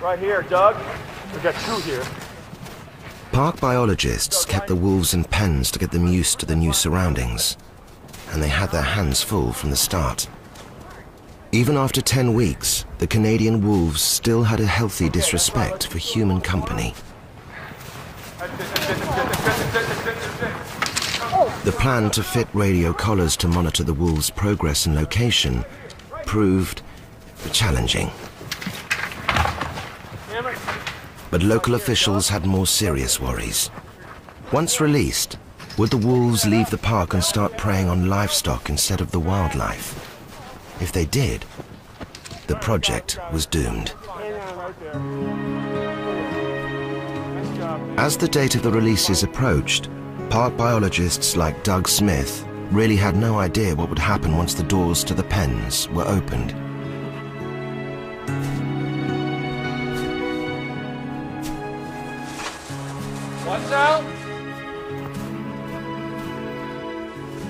Right here, Doug. We've got 2 here. Park biologists kept the wolves in pens to get them used to the new surroundings, and they had their hands full from the start. Even after 10 weeks, the Canadian wolves still had a healthy disrespect for human company. The plan to fit radio collars to monitor the wolves' progress and location proved challenging. But local officials had more serious worries. Once released, would the wolves leave the park and start preying on livestock instead of the wildlife? If they did, the project was doomed. As the date of the releases approached, park biologists like Doug Smith really had no idea what would happen once the doors to the pens were opened. One's out.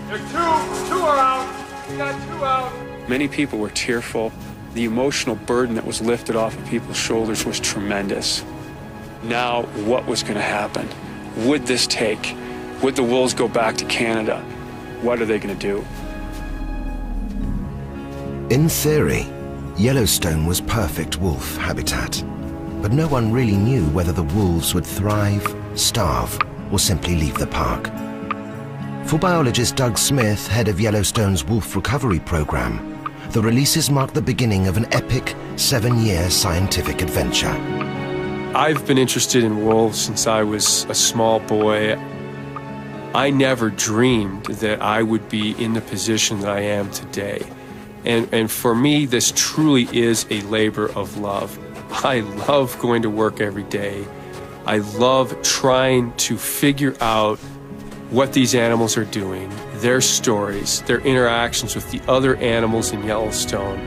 There are 2 are out. We got 2 out. Many people were tearful. The emotional burden that was lifted off of people's shoulders was tremendous. Now, what was going to happen? Would this take? Would the wolves go back to Canada? What are they going to do? In theory, Yellowstone was perfect wolf habitat, but no one really knew whether the wolves would thrive, starve, or simply leave the park. For biologist Doug Smith, head of Yellowstone's wolf recovery program, the releases marked the beginning of an epic 7-year scientific adventure. I've been interested in wolves since I was a small boy. I never dreamed that I would be in the position that I am today. And for me, this truly is a labor of love. I love going to work every day. I love trying to figure out what these animals are doing, their stories, their interactions with the other animals in Yellowstone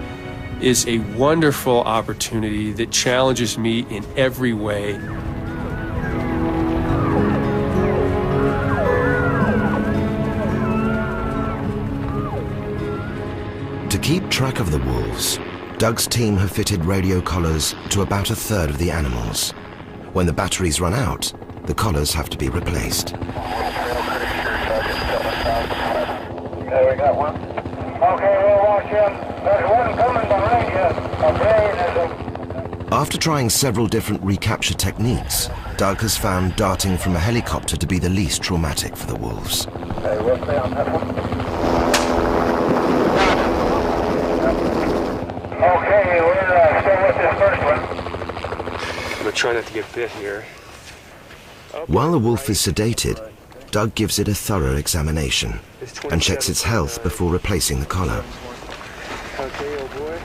is a wonderful opportunity that challenges me in every way. To keep track of the wolves, Doug's team have fitted radio collars to about 1/3 of the animals. When the batteries run out, the collars have to be replaced. Okay, we got one. Okay, we'll watch him. There's one coming behind you. After trying several different recapture techniques, Doug has found darting from a helicopter to be the least traumatic for the wolves. Okay, we'll stay on that one. Okay, we're still with this first one. I'm gonna try not to get bit here. While the wolf is sedated, Doug gives it a thorough examination and checks its health before replacing the collar. Okay, old boy.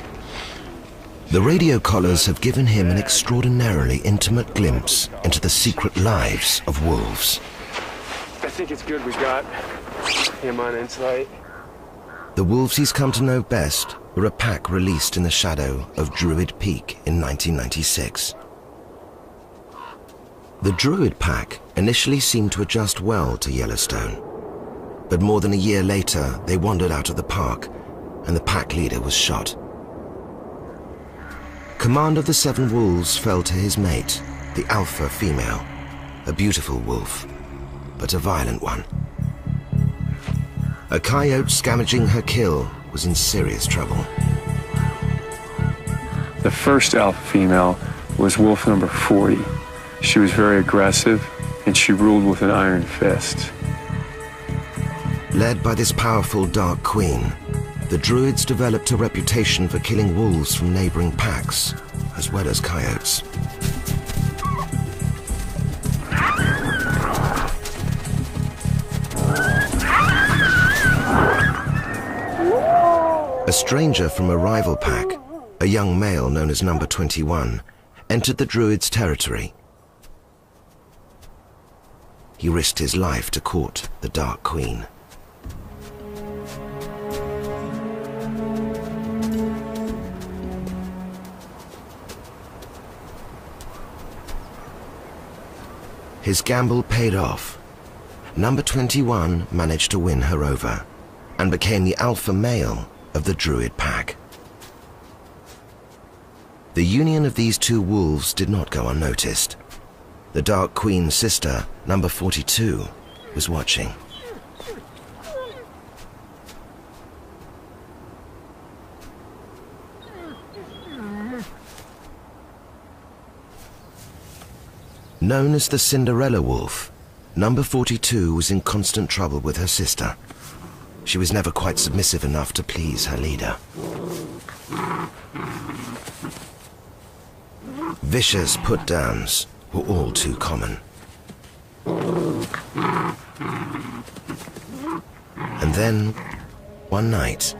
The radio collars have given him an extraordinarily intimate glimpse into the secret lives of wolves. I think it's good we got him on insight. The wolves he's come to know best were a pack released in the shadow of Druid Peak in 1996. The Druid pack initially seemed to adjust well to Yellowstone, but more than a year later they wandered out of the park and the pack leader was shot. Command of the 7 wolves fell to his mate, the alpha female, a beautiful wolf, but a violent one. A coyote scavenging her kill was in serious trouble. The first alpha female was wolf number 40. She was very aggressive and she ruled with an iron fist. Led by this powerful dark queen, the Druids developed a reputation for killing wolves from neighboring packs, as well as coyotes. A stranger from a rival pack, a young male known as Number 21, entered the Druids' territory. He risked his life to court the Dark Queen. His gamble paid off. Number 21 managed to win her over and became the alpha male of the Druid pack. The union of these two wolves did not go unnoticed. The Dark Queen's sister, number 42, was watching. Known as the Cinderella wolf, number 42 was in constant trouble with her sister. She was never quite submissive enough to please her leader. Vicious put-downs were all too common. And then, one night,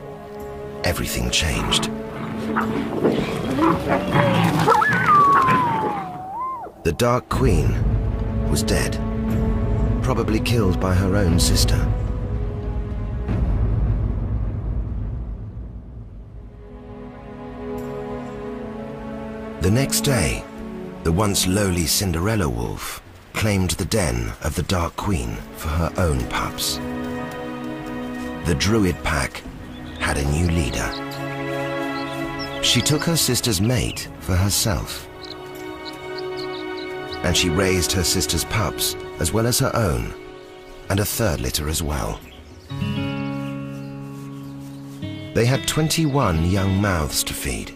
everything changed. The Dark Queen was dead, probably killed by her own sister. The next day, the once lowly Cinderella wolf claimed the den of the Dark Queen for her own pups. The Druid pack had a new leader. She took her sister's mate for herself. And she raised her sister's pups as well as her own, and a third litter as well. They had 21 young mouths to feed.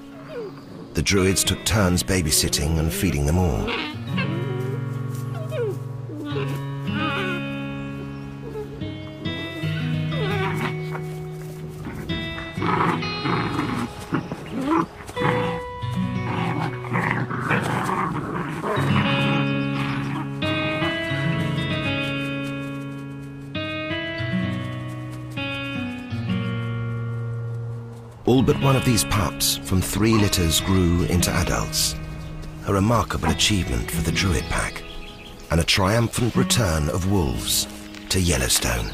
The Druids took turns babysitting and feeding them all. All but one of these pups from 3 litters grew into adults, a remarkable achievement for the Druid pack, and a triumphant return of wolves to Yellowstone.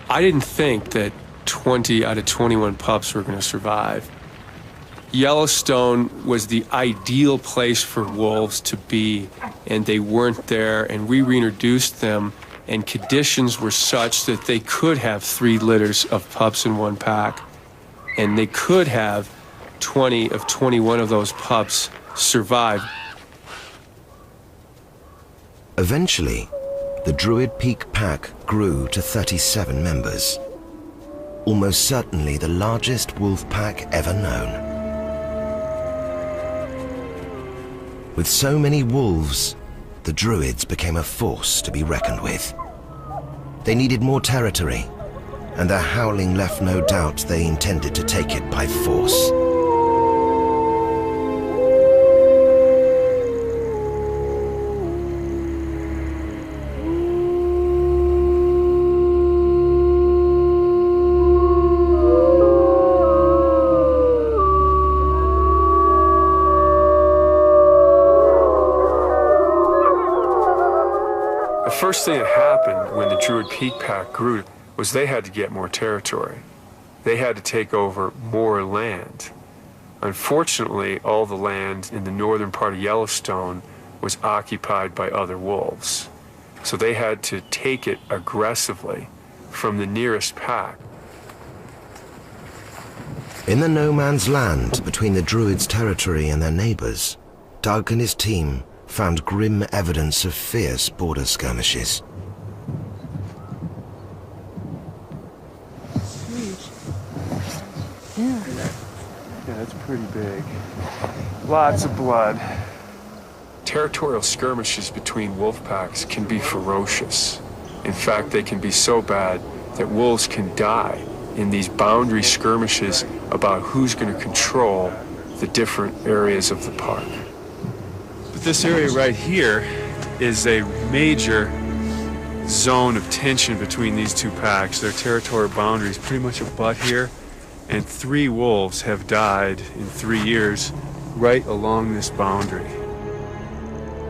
I didn't think that 20 out of 21 pups were going to survive. Yellowstone was the ideal place for wolves to be, and they weren't there, and we reintroduced them, and conditions were such that they could have 3 litters of pups in one pack, and they could have 20 of 21 of those pups survive. Eventually, the Druid Peak pack grew to 37 members, almost certainly the largest wolf pack ever known. With so many wolves, the Druids became a force to be reckoned with. They needed more territory, and their howling left no doubt they intended to take it by force. The first thing that happened when the Druid Peak pack grew was they had to get more territory. They had to take over more land. Unfortunately, all the land in the northern part of Yellowstone was occupied by other wolves. So they had to take it aggressively from the nearest pack. In the no man's land between the Druids' territory and their neighbors, Doug and his team found grim evidence of fierce border skirmishes. Yeah, that's pretty big. Lots of blood. Territorial skirmishes between wolf packs can be ferocious. In fact, they can be so bad that wolves can die in these boundary skirmishes about who's going to control the different areas of the park. But this area right here is a major zone of tension between these two packs. Their territorial boundaries pretty much abut here, and 3 wolves have died in 3 years right along this boundary.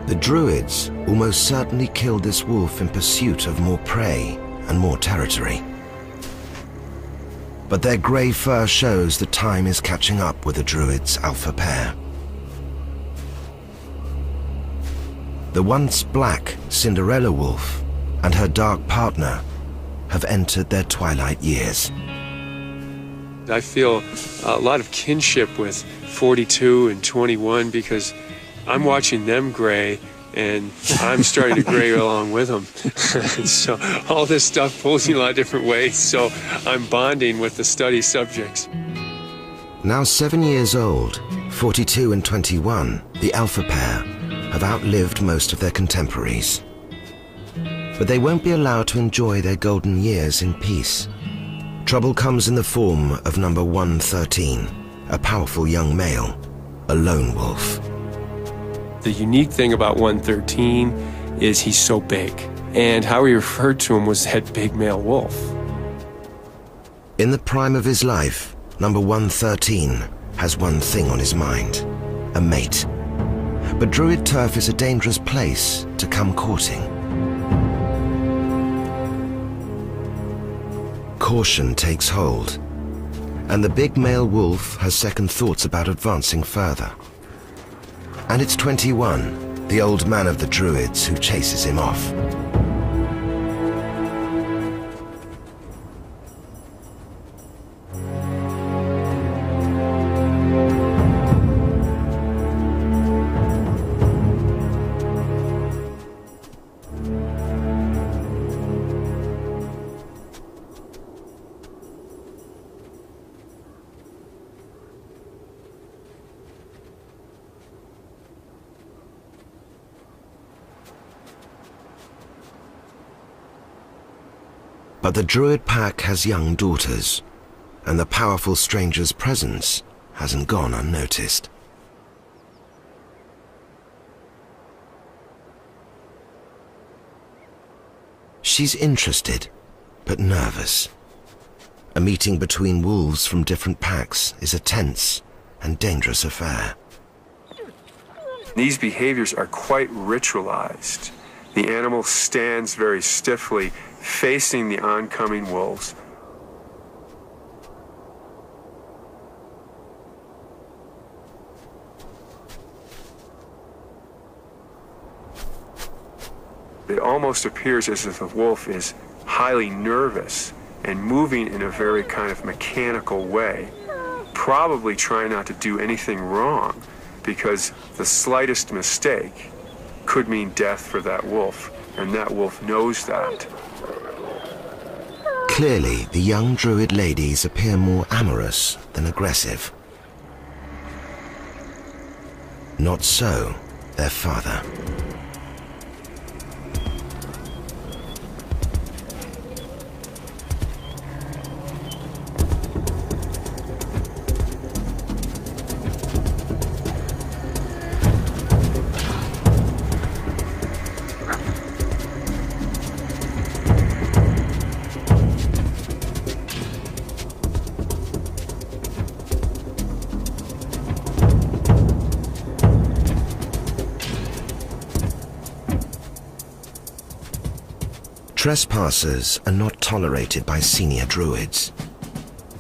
The Druids almost certainly killed this wolf in pursuit of more prey and more territory. But their grey fur shows that time is catching up with the Druids' alpha pair. The once black Cinderella wolf and her dark partner have entered their twilight years. I feel a lot of kinship with 42 and 21 because I'm watching them gray and I'm starting to gray along with them. So all this stuff pulls me in a lot of different ways, so I'm bonding with the study subjects. Now 7 years old, 42 and 21, the alpha pair, have outlived most of their contemporaries. But they won't be allowed to enjoy their golden years in peace. Trouble comes in the form of number 113, a powerful young male, a lone wolf. The unique thing about 113 is he's so big, and how we referred to him was that big male wolf. In the prime of his life, number 113 has one thing on his mind, a mate. But Druid turf is a dangerous place to come courting. Caution takes hold, and the big male wolf has second thoughts about advancing further. And it's 21, the old man of the Druids, who chases him off. But the Druid pack has young daughters, and the powerful stranger's presence hasn't gone unnoticed. She's interested, but nervous. A meeting between wolves from different packs is a tense and dangerous affair. These behaviors are quite ritualized. The animal stands very stiffly, facing the oncoming wolves. It almost appears as if the wolf is highly nervous and moving in a very kind of mechanical way, probably trying not to do anything wrong, because the slightest mistake could mean death for that wolf, and that wolf knows that. Clearly, the young Druid ladies appear more amorous than aggressive. Not so their father. Trespassers are not tolerated by senior Druids.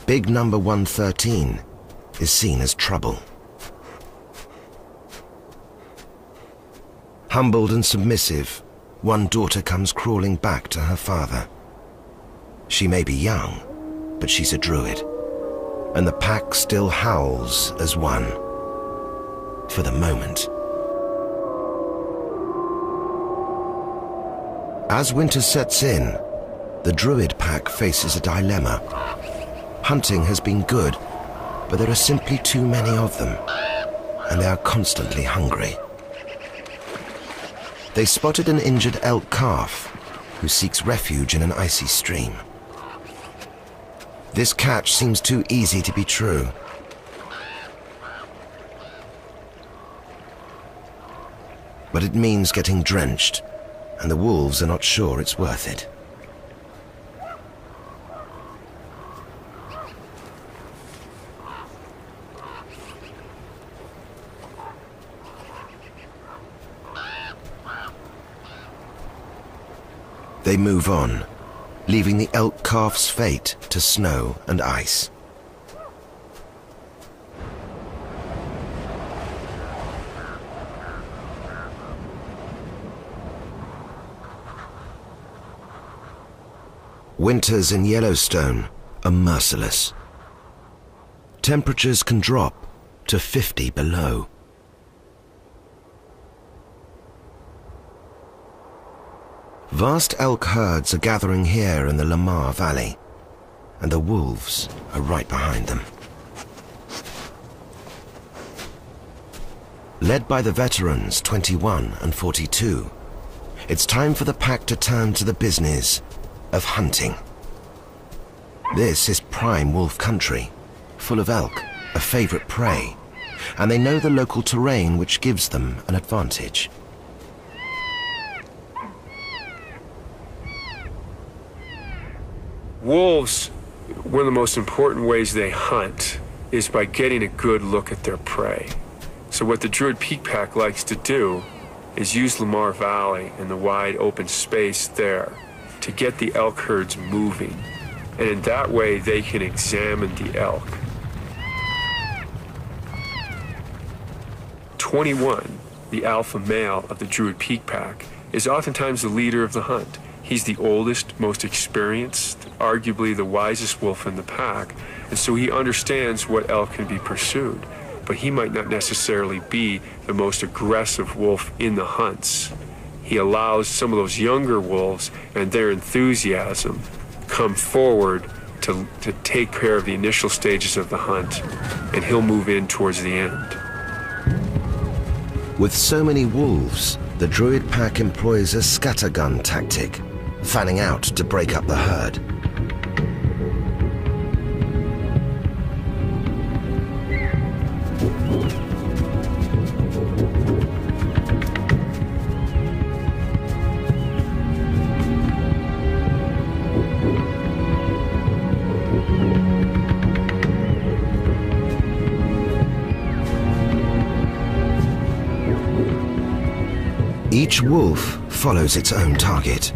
Big number 113 is seen as trouble. Humbled and submissive, one daughter comes crawling back to her father. She may be young, but she's a Druid, and the pack still howls as one. For the moment. As winter sets in, the Druid pack faces a dilemma. Hunting has been good, but there are simply too many of them, and they are constantly hungry. They spotted an injured elk calf, who seeks refuge in an icy stream. This catch seems too easy to be true. But it means getting drenched, and the wolves are not sure it's worth it. They move on, leaving the elk calf's fate to snow and ice. Winters in Yellowstone are merciless. temperatures can drop to 50 below. Vast elk herds are gathering here in the Lamar Valley, and the wolves are right behind them. Led by the veterans 21 and 42, it's time for the pack to turn to the business of hunting. This is prime wolf country, full of elk, a favorite prey, and they know the local terrain, which gives them an advantage. Wolves, one of the most important ways they hunt is by getting a good look at their prey. So what the Druid Peak Pack likes to do is use Lamar Valley and the wide open space there to get the elk herds moving. And in that way, they can examine the elk. 21, the alpha male of the Druid Peak Pack, is oftentimes the leader of the hunt. He's the oldest, most experienced, arguably the wisest wolf in the pack, and so he understands what elk can be pursued. But he might not necessarily be the most aggressive wolf in the hunts. He allows some of those younger wolves and their enthusiasm come forward to take care of the initial stages of the hunt, and he'll move in towards the end. With so many wolves, the Druid Pack employs a scattergun tactic, fanning out to break up the herd. Each wolf follows its own target,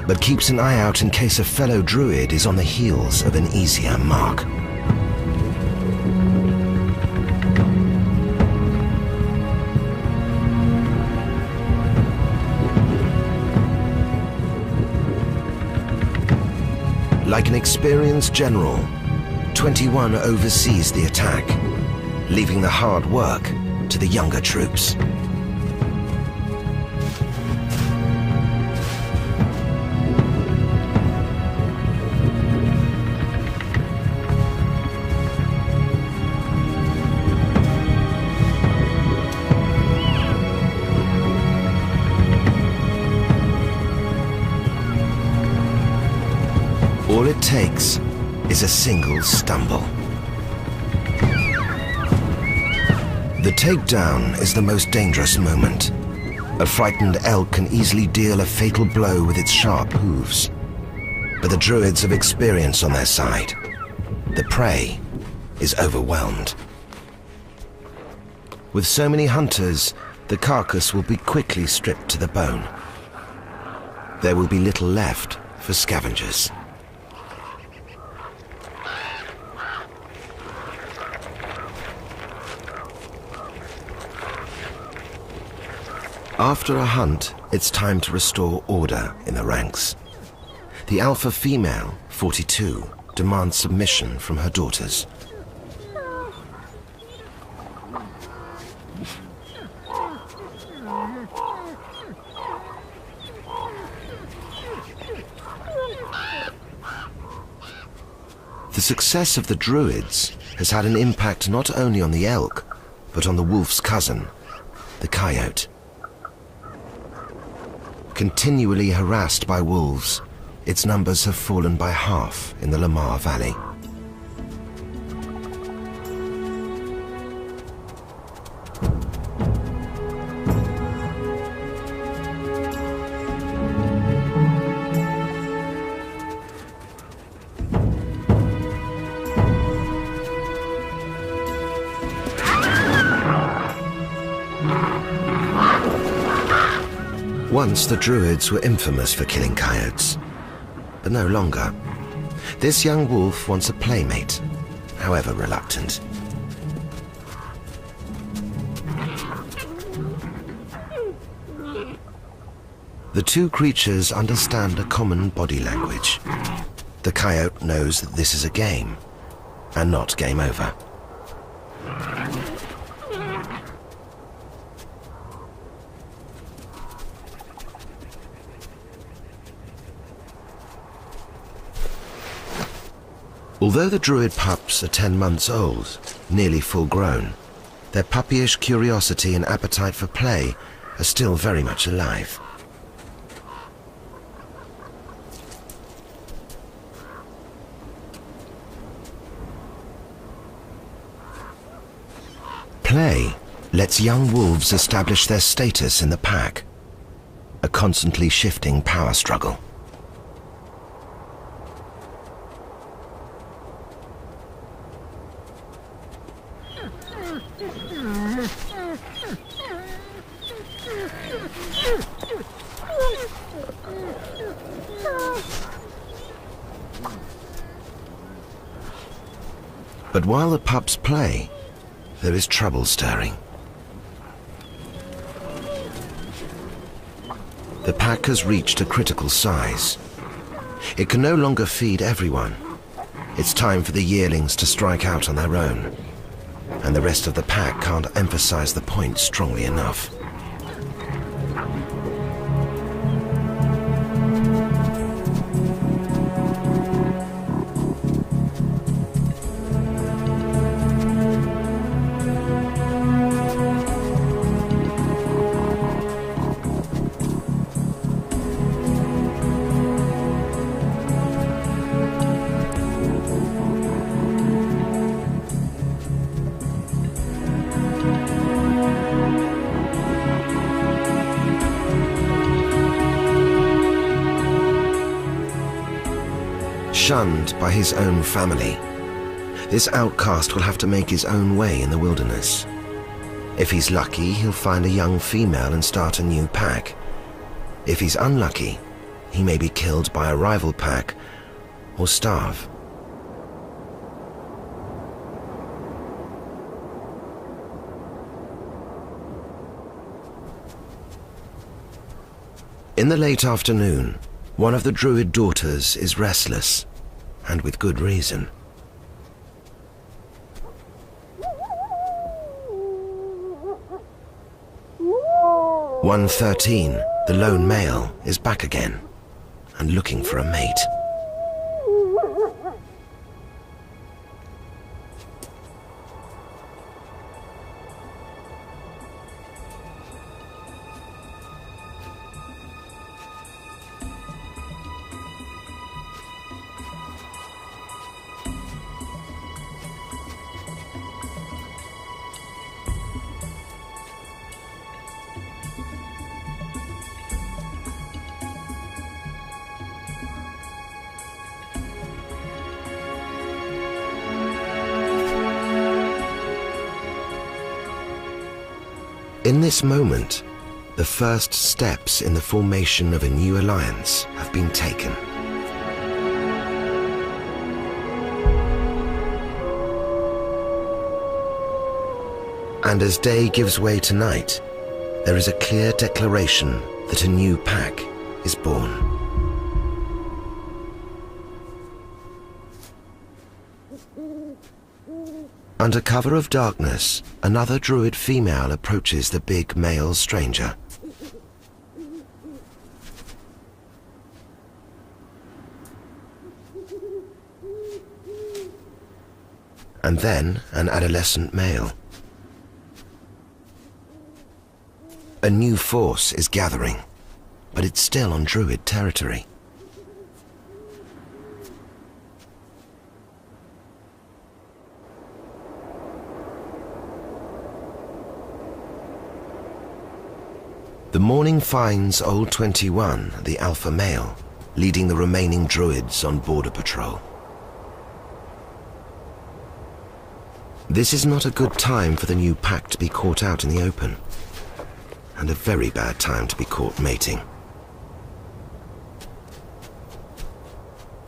but keeps an eye out in case a fellow druid is on the heels of an easier mark. Like an experienced general, 21 oversees the attack, leaving the hard work to the younger troops. All it takes is a single stumble. The takedown is the most dangerous moment. A frightened elk can easily deal a fatal blow with its sharp hooves. But the druids have experience on their side. The prey is overwhelmed. With so many hunters, the carcass will be quickly stripped to the bone. There will be little left for scavengers. After a hunt, it's time to restore order in the ranks. The alpha female, 42, demands submission from her daughters. The success of the druids has had an impact not only on the elk, but on the wolf's cousin, the coyote. Continually harassed by wolves, its numbers have fallen by half in the Lamar Valley. Once the druids were infamous for killing coyotes, but no longer. This young wolf wants a playmate, however reluctant. The two creatures understand a common body language. The coyote knows that this is a game, and not game over. Although the Druid pups are 10 months old, nearly full grown, their puppyish curiosity and appetite for play are still very much alive. Play lets young wolves establish their status in the pack, a constantly shifting power struggle. But while the pups play, there is trouble stirring. The pack has reached a critical size. It can no longer feed everyone. It's time for the yearlings to strike out on their own, and the rest of the pack can't emphasize the point strongly enough. Shunned by his own family, this outcast will have to make his own way in the wilderness. If he's lucky, he'll find a young female and start a new pack. If he's unlucky, he may be killed by a rival pack or starve. In the late afternoon, one of the Druid daughters is restless, and with good reason. One 13, the lone male, is back again and looking for a mate. In this moment, the first steps in the formation of a new alliance have been taken. And as day gives way to night, there is a clear declaration that a new pack is born. Under cover of darkness, another Druid female approaches the big male stranger. And then an adolescent male. A new force is gathering, but it's still on Druid territory. The morning finds Old 21, the alpha male, leading the remaining Druids on border patrol. This is not a good time for the new pack to be caught out in the open, and a very bad time to be caught mating.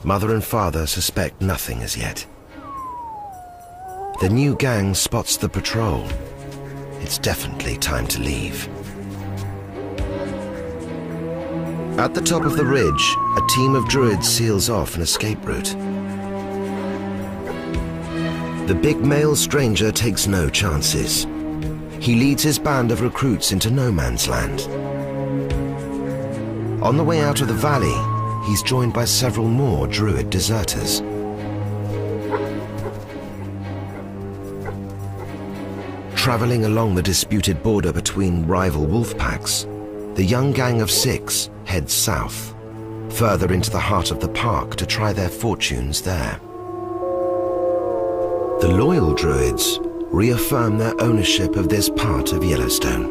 Mother and father suspect nothing as yet. The new gang spots the patrol. It's definitely time to leave. At the top of the ridge, a team of Druids seals off an escape route. The big male stranger takes no chances. He leads his band of recruits into no man's land. On the way out of the valley, he's joined by several more druid deserters. Traveling along the disputed border between rival wolf packs, the young gang of 6 heads south, further into the heart of the park to try their fortunes there. The loyal druids reaffirm their ownership of this part of Yellowstone.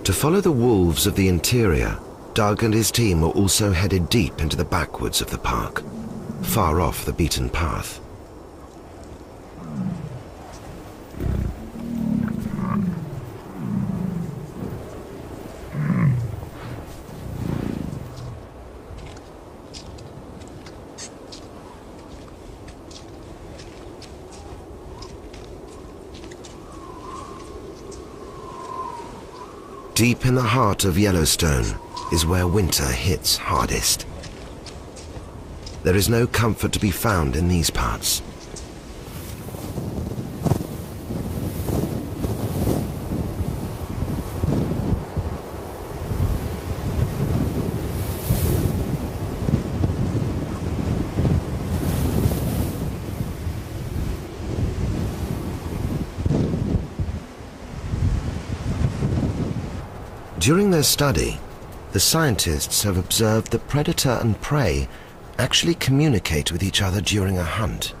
To follow the wolves of the interior, Doug and his team were also headed deep into the backwoods of the park, far off the beaten path. Deep in the heart of Yellowstone is where winter hits hardest. There is no comfort to be found in these parts. During their study, the scientists have observed that predator and prey actually communicate with each other during a hunt.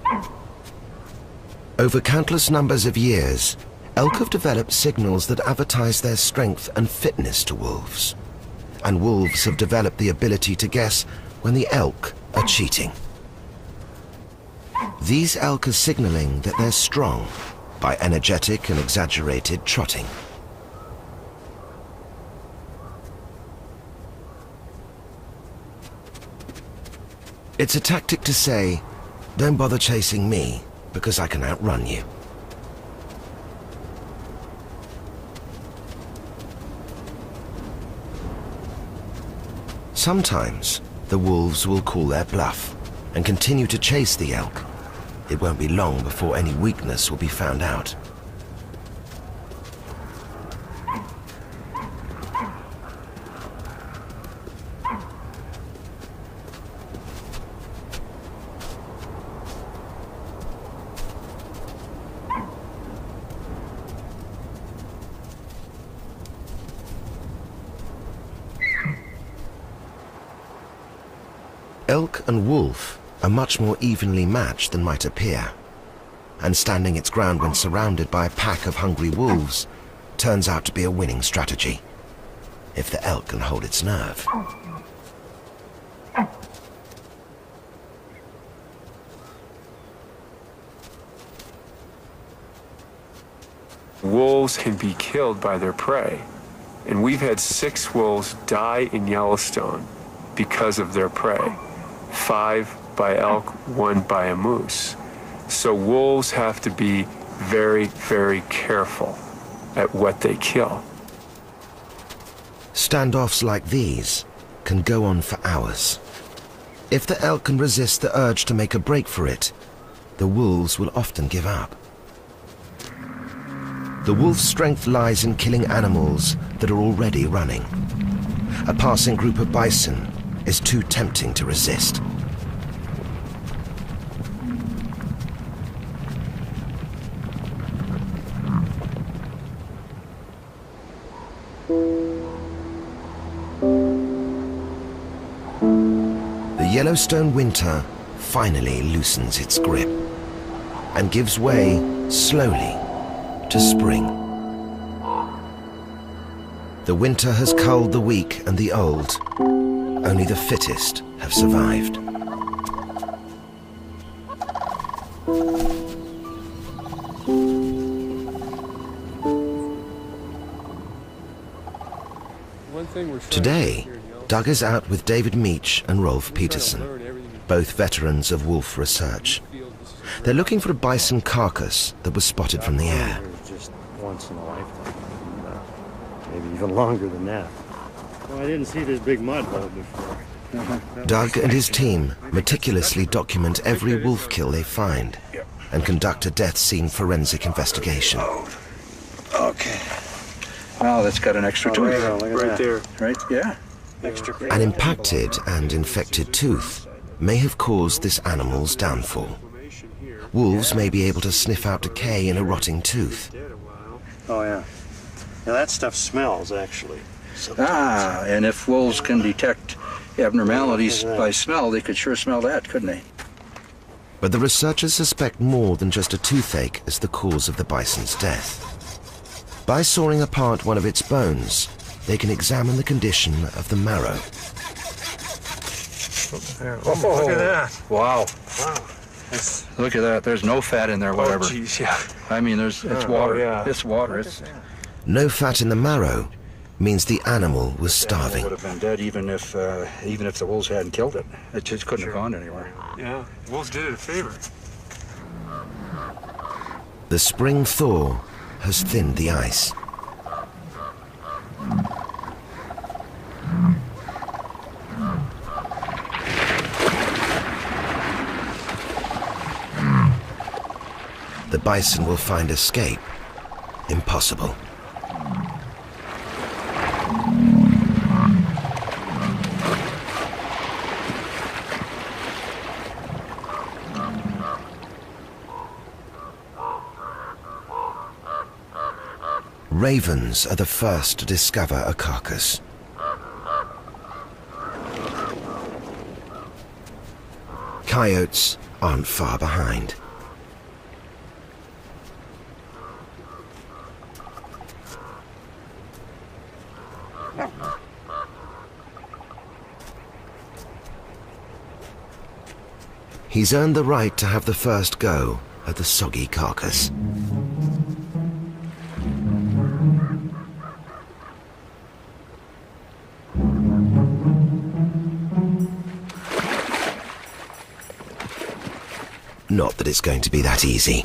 Over countless numbers of years, elk have developed signals that advertise their strength and fitness to wolves. And wolves have developed the ability to guess when the elk are cheating. These elk are signaling that they're strong by energetic and exaggerated trotting. It's a tactic to say, don't bother chasing me, because I can outrun you. Sometimes, the wolves will call their bluff and continue to chase the elk. It won't be long before any weakness will be found out. Elk and wolf are much more evenly matched than might appear, and standing its ground when surrounded by a pack of hungry wolves turns out to be a winning strategy, if the elk can hold its nerve. Wolves can be killed by their prey, and we've had 6 wolves die in Yellowstone because of their prey. 5 by elk, 1 by a moose. So wolves have to be very, very careful at what they kill. Standoffs like these can go on for hours. If the elk can resist the urge to make a break for it, the wolves will often give up. The wolf's strength lies in killing animals that are already running. A passing group of bison is too tempting to resist. The Yellowstone winter finally loosens its grip and gives way slowly to spring. The winter has culled the weak and the old. Only the fittest have survived. Today, Doug is out with David Meach and Rolf Peterson, both veterans of wolf research. They're looking for a bison carcass that was spotted from the air. Just once in a lifetime. even longer than that. Well, I didn't see this big mud hole before. Doug and his team meticulously document every wolf kill they find and conduct a death scene forensic investigation. Okay. Wow, that's got an extra tooth. Yeah, look at Right that. there. Right? Yeah. Extra. An impacted and infected tooth may have caused this animal's downfall. Wolves may be able to sniff out decay in a rotting tooth. Oh, yeah. Now, that stuff smells, actually. Ah, and if wolves can detect abnormalities by smell, they could sure smell that, couldn't they? But the researchers suspect more than just a toothache as the cause of the bison's death. By sawing apart one of its bones, they can examine the condition of the marrow. Oh, look at that. Wow. Wow. Look at that. There's no fat in there, whatever. Oh, geez, yeah. I mean, it's water. yeah. It's water. It's No fat in the marrow means the animal was It starving. would have been dead even if the wolves hadn't killed it. It just couldn't have gone anywhere. Yeah. Wolves did it a favor. The spring thaw has thinned the ice. The bison will find escape impossible. Ravens are the first to discover a carcass. Coyotes aren't far behind. He's earned the right to have the first go at the soggy carcass. Not that it's going to be that easy.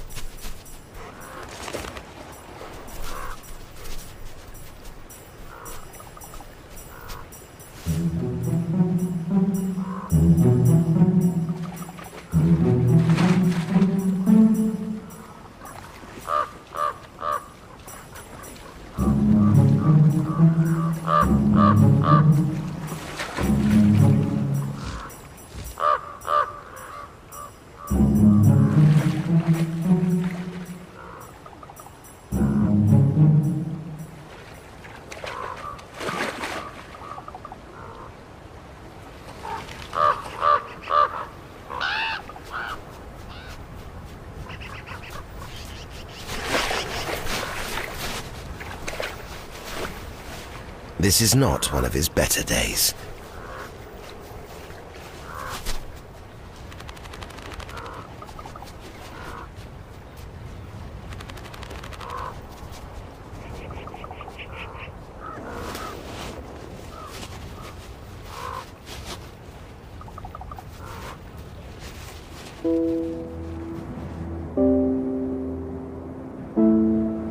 This is not one of his better days.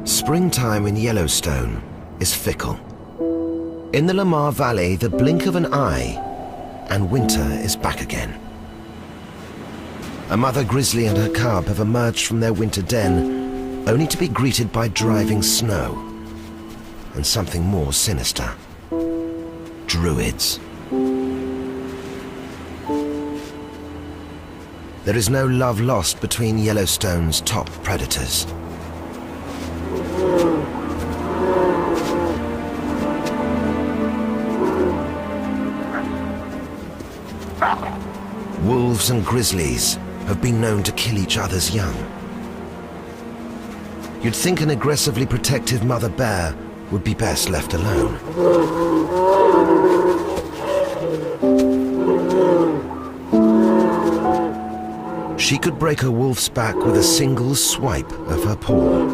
Springtime in Yellowstone is fickle. In the Lamar Valley, the blink of an eye, and winter is back again. A mother grizzly and her cub have emerged from their winter den, only to be greeted by driving snow, and something more sinister. Druids. There is no love lost between Yellowstone's top predators. Wolves and grizzlies have been known to kill each other's young. You'd think an aggressively protective mother bear would be best left alone. She could break a wolf's back with a single swipe of her paw,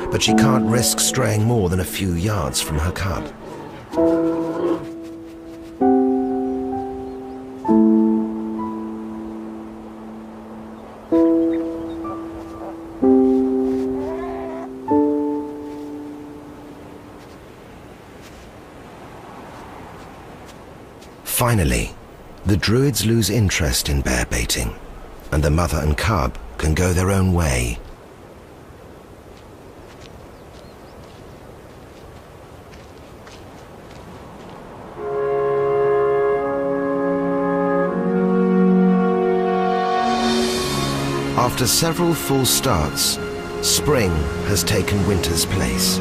but she can't risk straying more than a few yards from her cub. Finally, the Druids lose interest in bear baiting, and the mother and cub can go their own way. After several false starts, spring has taken winter's place.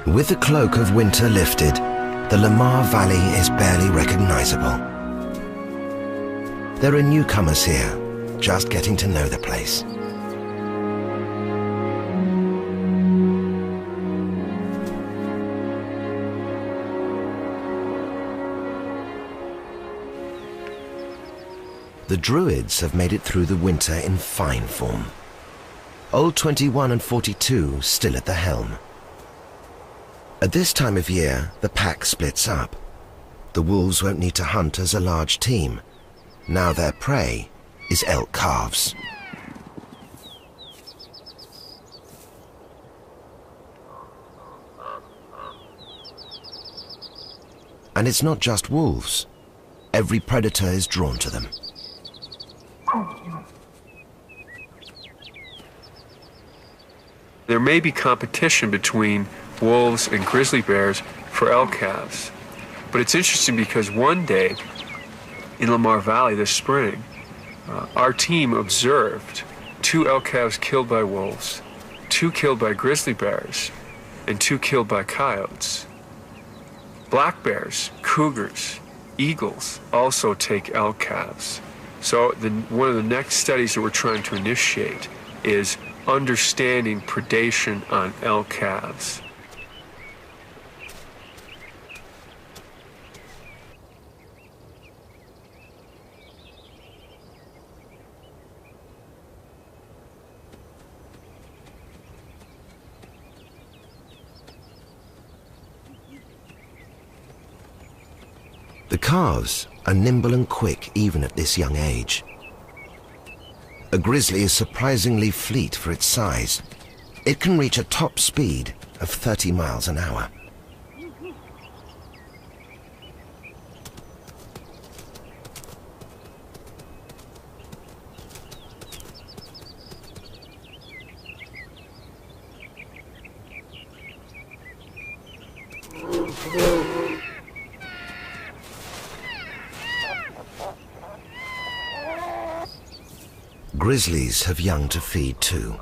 With the cloak of winter lifted, the Lamar Valley is barely recognizable. There are newcomers here, just getting to know the place. The Druids have made it through the winter in fine form. Old 21 and 42 still at the helm. At this time of year, the pack splits up. The wolves won't need to hunt as a large team. Now their prey is elk calves. And it's not just wolves. Every predator is drawn to them. There may be competition between wolves and grizzly bears for elk calves. But it's interesting because one day in Lamar Valley this spring, our team observed 2 elk calves killed by wolves, 2 killed by grizzly bears, and 2 killed by coyotes. Black bears, cougars, eagles also take elk calves. So one of the next studies that we're trying to initiate is understanding predation on elk calves. The calves are nimble and quick even at this young age. A grizzly is surprisingly fleet for its size. It can reach a top speed of 30 miles an hour. Grizzlies have young to feed too.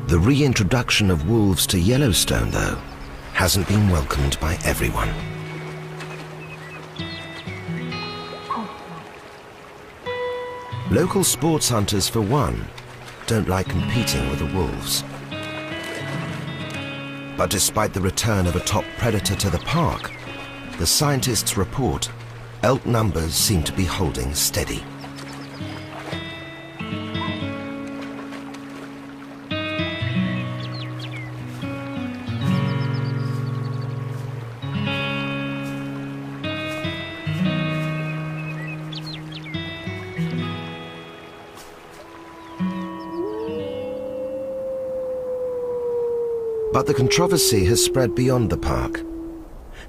The reintroduction of wolves to Yellowstone, though, hasn't been welcomed by everyone. Local sports hunters, for one, don't like competing with the wolves. But despite the return of a top predator to the park, the scientists report elk numbers seem to be holding steady. But the controversy has spread beyond the park.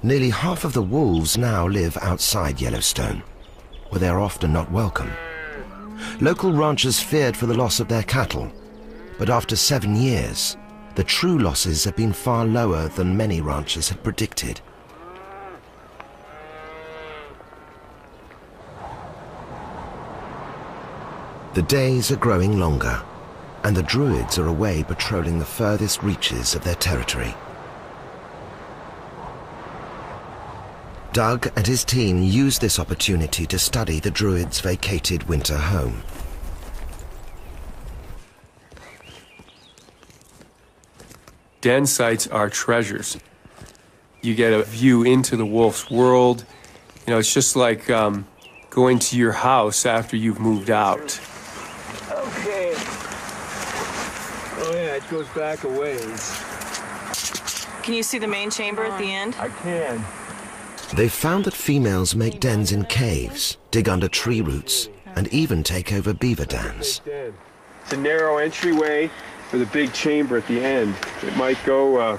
Nearly half of the wolves now live outside Yellowstone, where they are often not welcome. Local ranchers feared for the loss of their cattle, but after 7 years, the true losses have been far lower than many ranchers had predicted. The days are growing longer, and the Druids are away patrolling the furthest reaches of their territory. Doug and his team use this opportunity to study the Druids' vacated winter home. Den sites are treasures. You get a view into the wolf's world. You know, it's just like going to your house after you've moved out. Okay. Oh yeah, it goes back a ways. Can you see the main chamber at the end? I can. They've found that females make dens in caves, dig under tree roots, and even take over beaver dams. It's a narrow entryway with a big chamber at the end. It might go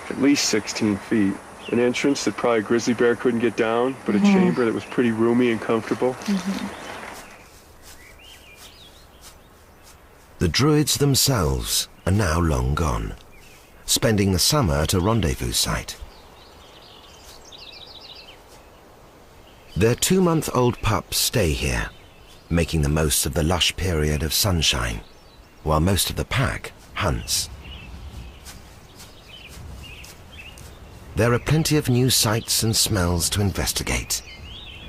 at least 16 feet. An entrance that probably a grizzly bear couldn't get down, but a chamber that was pretty roomy and comfortable. The Druids themselves are now long gone, spending the summer at a rendezvous site. Their 2-month-old pups stay here, making the most of the lush period of sunshine, while most of the pack hunts. There are plenty of new sights and smells to investigate,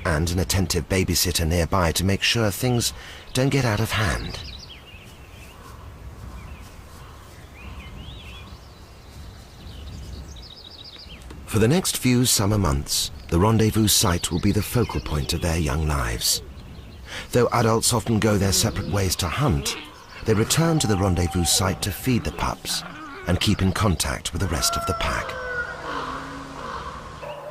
and an attentive babysitter nearby to make sure things don't get out of hand. For the next few summer months, the rendezvous site will be the focal point of their young lives. Though adults often go their separate ways to hunt, they return to the rendezvous site to feed the pups and keep in contact with the rest of the pack.